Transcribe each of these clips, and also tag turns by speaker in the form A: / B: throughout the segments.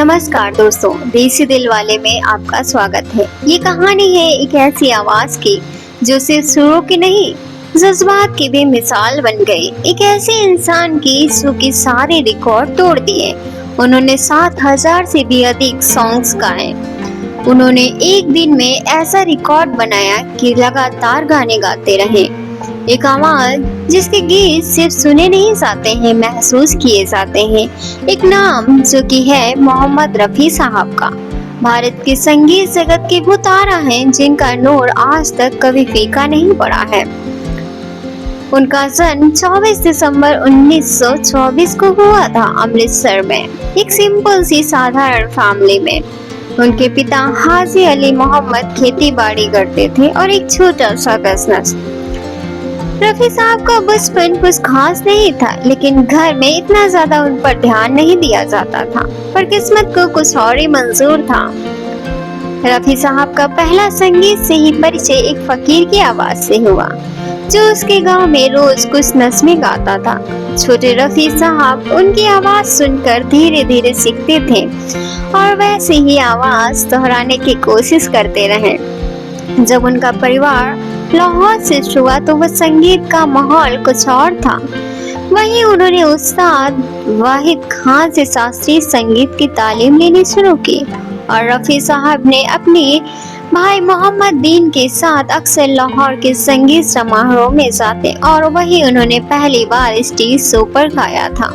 A: नमस्कार दोस्तों, देसी दिल वाले में आपका स्वागत है। ये कहानी है एक ऐसी आवाज की जो सिर्फ सुरों की नहीं, जज्बात की भी मिसाल बन गई। एक ऐसे इंसान की जिसके सारे रिकॉर्ड तोड़ दिए। उन्होंने 7,000 से भी अधिक सॉन्ग्स गाए। उन्होंने एक दिन में ऐसा रिकॉर्ड बनाया कि लगातार गाने गाते रहे। एक आवाज जिसके गीत सिर्फ सुने नहीं जाते हैं, महसूस किए जाते हैं। एक नाम जो कि है मोहम्मद रफी साहब का। भारत के संगीत जगत के वो तारा हैं जिनका नूर आज तक कभी फीका नहीं पड़ा है। उनका जन्म 24 दिसंबर 1924 को हुआ था अमृतसर में, एक सिंपल सी साधारण फैमिली में। उनके पिता हाजी अली मोहम्मद खेती बाड़ी करते थे और एक छोटा सा बिजनेस। रफी साहब का बचपन कुछ खास नहीं था, लेकिन घर में इतना ज्यादा उन पर ध्यान नहीं दिया जाता था, पर किस्मत को कुछ और ही मंजूर था। रफी साहब का पहला संगीत से ही परिचय एक फकीर की आवाज से हुआ, जो उसके गांव में रोज कुछ नज़्में गाता था। छोटे रफी साहब उनकी आवाज सुनकर धीरे धीरे सीखते थे और वैसे ही आवाज दोहराने की कोशिश करते रहे। जब उनका परिवार लाहौर से हुआ तो वह संगीत का माहौल कुछ और था। वहीं उन्होंने उस्ताद वाहिद खान से शास्त्रीय संगीत की तालीम लेनी शुरू की और रफी साहब ने अपने भाई मोहम्मद दीन के साथ अक्सर लाहौर के संगीत समारोह में जाते और वहीं उन्होंने पहली बार स्टेज शो पर गाया था।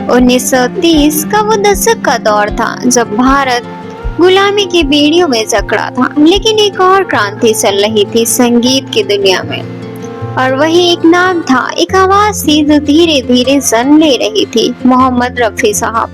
A: 1930 का वो दशक का दौर था जब भारत गुलामी की बेड़ियों में जकड़ा था, लेकिन एक और क्रांति चल रही थी संगीत की दुनिया में। और वही एक नाम था, एक आवाज थी जो धीरे धीरे जन्म ले रही थी, मोहम्मद रफी साहब।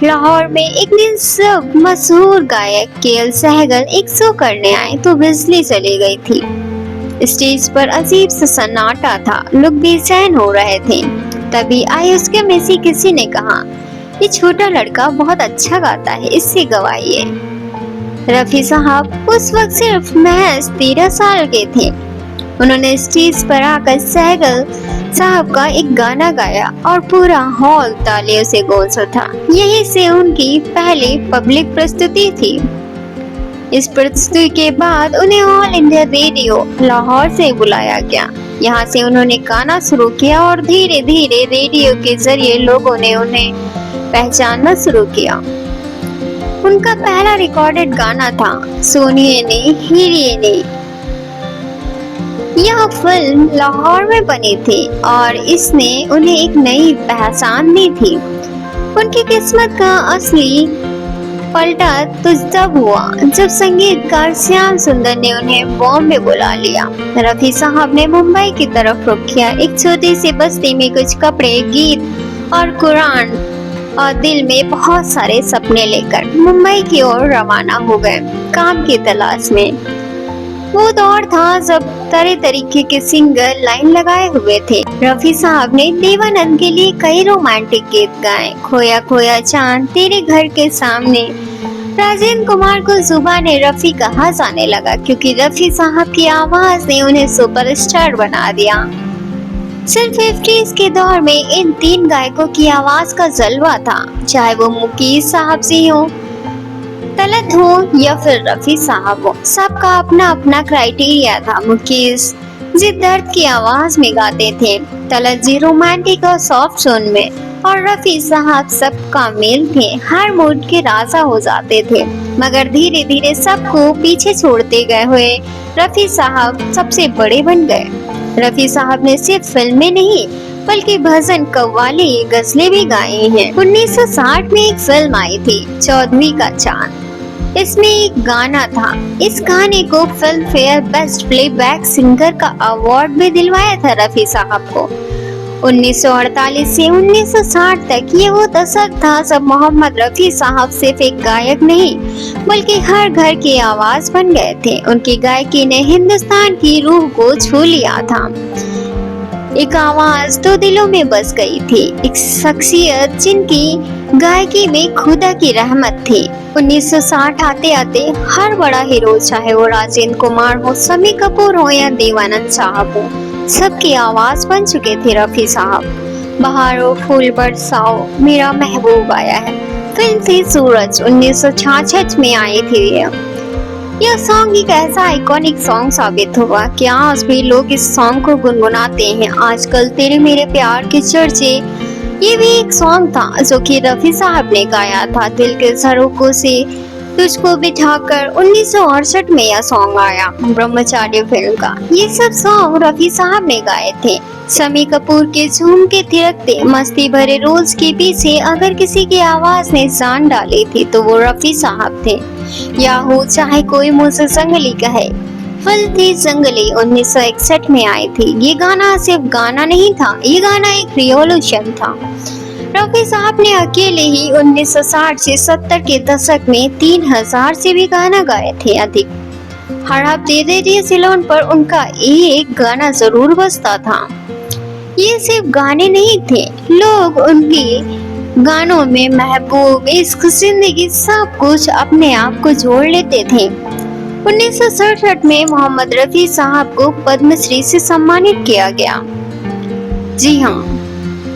A: लाहौर में एक दिन सब मशहूर गायक केएल सहगल एक शो करने आए तो बिजली चली गई थी। स्टेज पर अजीब सा सन्नाटा था, लोग बेचैन हो रहे थे। तभी आयुष्का में से किसी ने कहा, ये छोटा लड़का बहुत अच्छा गाता है, इससे गवाइए। रफी साहब उस वक्त सिर्फ महज 13 साल के थे। उन्होंने स्टेज पर आकर सहगल साहब का एक गाना गाया और पूरा हॉल तालियों से गूंज उठा। यही से उनकी पहली पब्लिक प्रस्तुति थी। इस प्रस्तुति के बाद उन्हें ऑल इंडिया रेडियो लाहौर से बुलाया गया। यहाँ से उन्होंने गाना शुरू किया और धीरे धीरे रेडियो के जरिए लोगों ने उन्हें पहचानना शुरू किया। उनका पहला रिकॉर्डेड गाना था सुनिए ने हीरिए ने। यह फिल्म लाहौर में बनी थी और इसने उन्हें एक नई पहचान दी थी। उनकी किस्मत का असली पलटा तो तब हुआ जब संगीतकार श्याम सुंदर ने उन्हें बॉम्बे बुला लिया। रफी साहब ने मुंबई की तरफ रुख किया। एक छोटी सी बस्ती में कुछ कपड़े, गीत और कुरान और दिल में बहुत सारे सपने लेकर मुंबई की ओर रवाना हो गए काम की तलाश में। वो दौर था जब तरह तरीके के सिंगर लाइन लगाए हुए थे। रफी साहब ने देवानंद के लिए कई रोमांटिक गीत गाए, खोया खोया चांद, तेरे घर के सामने। राजेंद्र कुमार को जुबान रफी कहा जाने लगा क्योंकि रफी साहब की आवाज ने उन्हें सुपरस्टार बना दिया। सिर्फ 50s के दौर में इन तीन गायकों की आवाज का जलवा था, चाहे वो मुकेश साहब जी हो, तलत हो या फिर रफी साहब हो। सबका अपना अपना क्राइटेरिया था। मुकेश जी दर्द की आवाज में गाते थे, तलत जी रोमांटिक और सॉफ्ट टोन में, और रफी साहब सबका मेल थे, हर मूड के राजा हो जाते थे। मगर धीरे धीरे सबको पीछे छोड़ते गए हुए रफी साहब सबसे बड़े बन गए। रफी साहब ने सिर्फ फिल्में नहीं बल्कि भजन, कव्वाली, गजलें भी गाई हैं। 1960 में एक फिल्म आई थी 14वीं का चांद। इसमें एक गाना था। इस गाने को film fair best playback singer का अवार्ड भी दिलवाया था रफी साहब को। 1948 से 1960 तक ये वो दशक था जब मोहम्मद रफी साहब सिर्फ एक गायक नहीं बल्कि हर घर की आवाज बन गए थे। उनकी गायकी ने हिंदुस्तान की रूह को छू लिया था। एक आवाज तो दिलों में बस गई थी, एक शख्सियत जिनकी गायकी में खुदा की रहमत थी। 1960 आते आते हर बड़ा हीरो, चाहे वो राजेंद्र कुमार हो, शम्मी कपूर हो या देवानंद साहब हो, सबकी आवाज बन चुके थे रफी साहब। बहारों फूल बरसाओ मेरा महबूब आया है। फिल्म थी सूरज, 1966 में आई थी यह सॉन्ग एक ऐसा आइकॉनिक सॉन्ग साबित हुआ कि आज भी लोग इस सॉन्ग को गुनगुनाते हैं। आजकल तेरे मेरे प्यार के चर्चे, ये भी एक सॉन्ग था जो कि रफी साहब ने गाया था। दिल के झरोकों से तुझको बिठाकर 1968 में यह सॉन्ग आया, ब्रह्मचारी फिल्म का। ये सब सॉन्ग रफी साहब ने गाए थे। शम्मी कपूर के झूम के थिरकते मस्ती भरे रोज के पीछे अगर किसी की आवाज ने जान डाली थी तो वो रफी साहब थे। या हो चाहे कोई मुझसे जंगली कहे, फिल्म थी जंगली, 1961 में आई थी। ये गाना सिर्फ गाना नहीं था, ये गाना एक रिवॉल्यूशन था। रफी साहब ने अकेले ही 1960 से 70 के दशक में 3000 से भी गाना गाए थे अधिक। हर हफ्ते रेडियो सिलोन पर उनका एक गाना जरूर बजता था। ये सिर्फ गाने नहीं थे, लोग उनके गानों में महबूब, इश्क, जिंदगी सब कुछ अपने आप को जोड़ लेते थे। 1967 में मोहम्मद रफी साहब को पद्मश्री से सम्मानित किया गया। जी हाँ,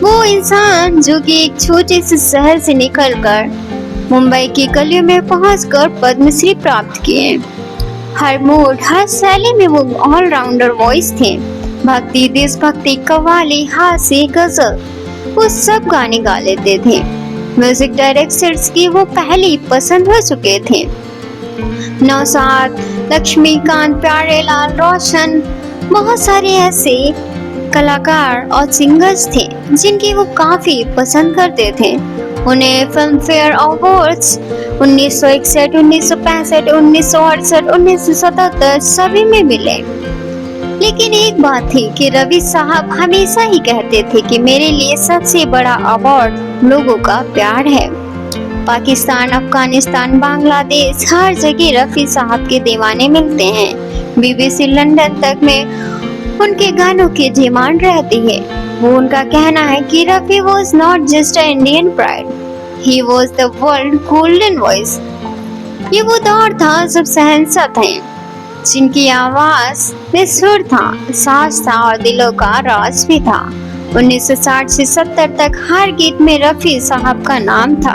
A: वो इंसान जो कि एक छोटे से शहर से निकलकर मुंबई की गलियों में पहुंचकर पद्मश्री प्राप्त किए। हर मूड, हर शैली में वो ऑलराउंडर वॉइस थे। भक्ति, देशभक्ति, कव्वाली, हास्य, गजल, वो सब गाने गा लेते थे। म्यूजिक डायरेक्टर्स की वो पहले ही पसंद हो चुके थे। नौशाद, लक्ष्मीकांत, प्यारेलाल, रोशन, बहुत सारे ऐसे कलाकार और सिंगर्स थे जिनकी वो काफी पसंद करते थे। उन्हें फिल्म फेयर अवार्ड्स 1961, 1965, 1968, 1977 सभी में मिले। लेकिन एक बात थी कि रफी साहब हमेशा ही कहते थे कि मेरे लिए सबसे बड़ा अवार्ड लोगों का प्यार है। पाकिस्तान, अफगानिस्तान, बांग्लादेश, हर जगह रफी साहब के दीवाने मिलते हैं। बीबीसी लंदन तक में उनके गानों की डिमांड रहती है। वो उनका कहना है कि Rafi was not just a Indian pride, he was the world golden voice. ये वो दौर था जब शहंशाह थे, जिनकी आवाज में सुर था, साज था और दिलों का राज भी था। 1960 से 70 तक हर गीत में रफी साहब का नाम था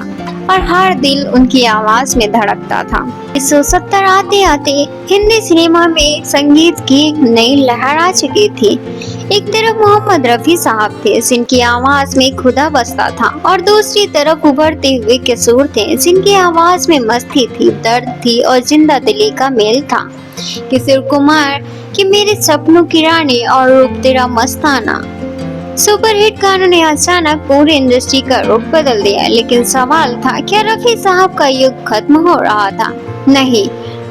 A: और हर दिल उनकी आवाज में धड़कता था। 1970 आते आते हिंदी सिनेमा में संगीत की एक नई लहर आ चुकी थी। एक तरफ मोहम्मद रफी साहब थे जिनकी आवाज में खुदा बसता था और दूसरी तरफ उभरते हुए किशोर थे जिनकी आवाज में मस्ती थी, दर्द थी और जिंदा दिली का मेल था। किशोर कुमार की मेरे सपनों की रानी और रूप तेरा मस्ताना सुपरहिट गानों ने अचानक पूरी इंडस्ट्री का रुख बदल दिया। लेकिन सवाल था, क्या रफी साहब का युग खत्म हो रहा था? नहीं,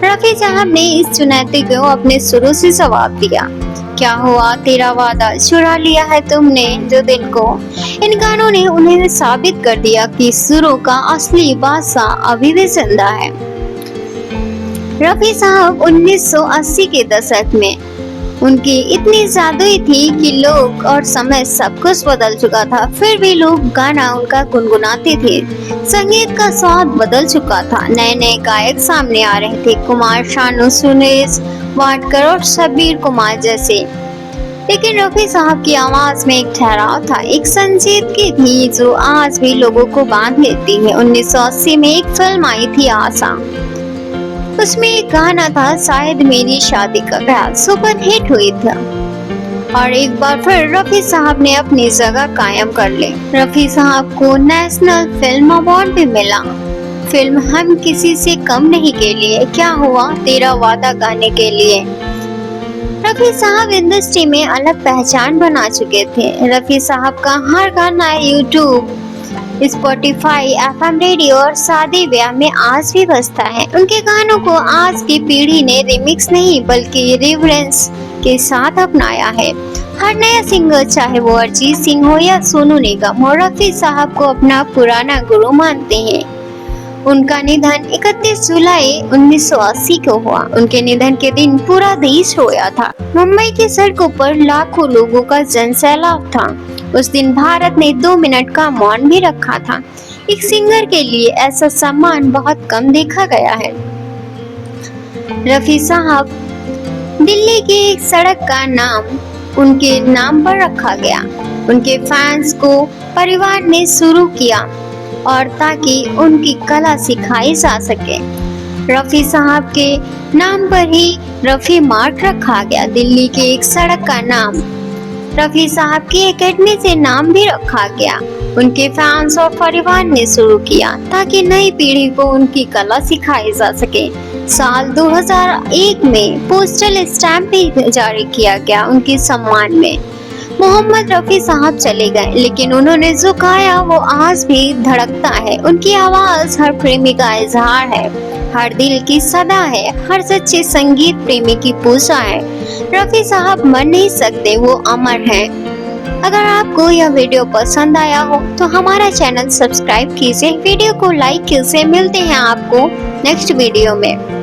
A: रफी साहब ने इस चुनौती को अपने सुरों से जवाब दिया। क्या हुआ तेरा वादा, चुरा लिया है तुमने जो दिल को। इन गानों ने उन्हें साबित कर दिया कि सुरों का असली बादशाह अभी भी जिंदा है। रफी साहब 1980 के दशक में उनकी इतनी जादुई थी कि लोग और समय सब कुछ बदल चुका था, फिर भी लोग गाना उनका गुनगुनाते थे। संगीत का स्वाद बदल चुका था, नए नए गायक सामने आ रहे थे, कुमार शानू, सुरेश वाडकर और शब्बीर कुमार जैसे। लेकिन रफी साहब की आवाज में एक ठहराव था, एक संजीदगी थी जो आज भी लोगों को बांध लेती है। 1980 में एक फिल्म आई थी आशा, उसमें एक गाना था शायद मेरी शादी का ख्याल, सुपर हिट हुई था और एक बार फिर रफी साहब ने अपनी जगह कायम कर ली। रफी साहब को नेशनल फिल्म अवार्ड भी मिला फिल्म हम किसी से कम नहीं के लिए, क्या हुआ तेरा वादा गाने के लिए। रफी साहब इंडस्ट्री में अलग पहचान बना चुके थे। रफी साहब का हर गाना यूट्यूब, स्पॉटिफाई, एफएम रेडियो और शादी ब्याह में आज भी बजता है। उनके गानों को आज की पीढ़ी ने रिमिक्स नहीं बल्कि रिवरेंस के साथ अपनाया है। हर नया सिंगर, चाहे वो अरिजीत सिंह हो या सोनू निगम हो, रफी साहब को अपना पुराना गुरु मानते हैं। उनका निधन 31 जुलाई 1980 को हुआ। उनके निधन के दिन पूरा देश रोया था। मुंबई की सड़कों पर लाखों लोगों का जनसैलाब था। उस दिन भारत ने 2 मिनट का मौन भी रखा था। एक सिंगर के लिए ऐसा सम्मान बहुत कम देखा गया है। रफी साहब, दिल्ली की एक सड़क का नाम उनके नाम पर रखा गया। उनके फैंस को परिवार ने शुरू किया और ताकि उनकी कला सिखाई जा सके। रफी साहब के नाम पर ही रफी मार्ट रखा गया। दिल्ली के एक सड़क का नाम रफी साहब की एकेडमी से नाम भी रखा गया। उनके फैंस और परिवार ने शुरू किया ताकि नई पीढ़ी को उनकी कला सिखाई जा सके। साल 2001 में पोस्टल स्टैम्प भी जारी किया गया उनके सम्मान में। मोहम्मद रफी साहब चले गए, लेकिन उन्होंने जो गाया वो आज भी धड़कता है। उनकी आवाज हर प्रेमी का इजहार है, हर दिल की सदा है, हर सच्चे संगीत प्रेमी की पूजा है। रफी साहब मर नहीं सकते, वो अमर हैं। अगर आपको यह वीडियो पसंद आया हो तो हमारा चैनल सब्सक्राइब कीजिए, वीडियो को लाइक कीजिए। मिलते हैं आपको नेक्स्ट वीडियो में।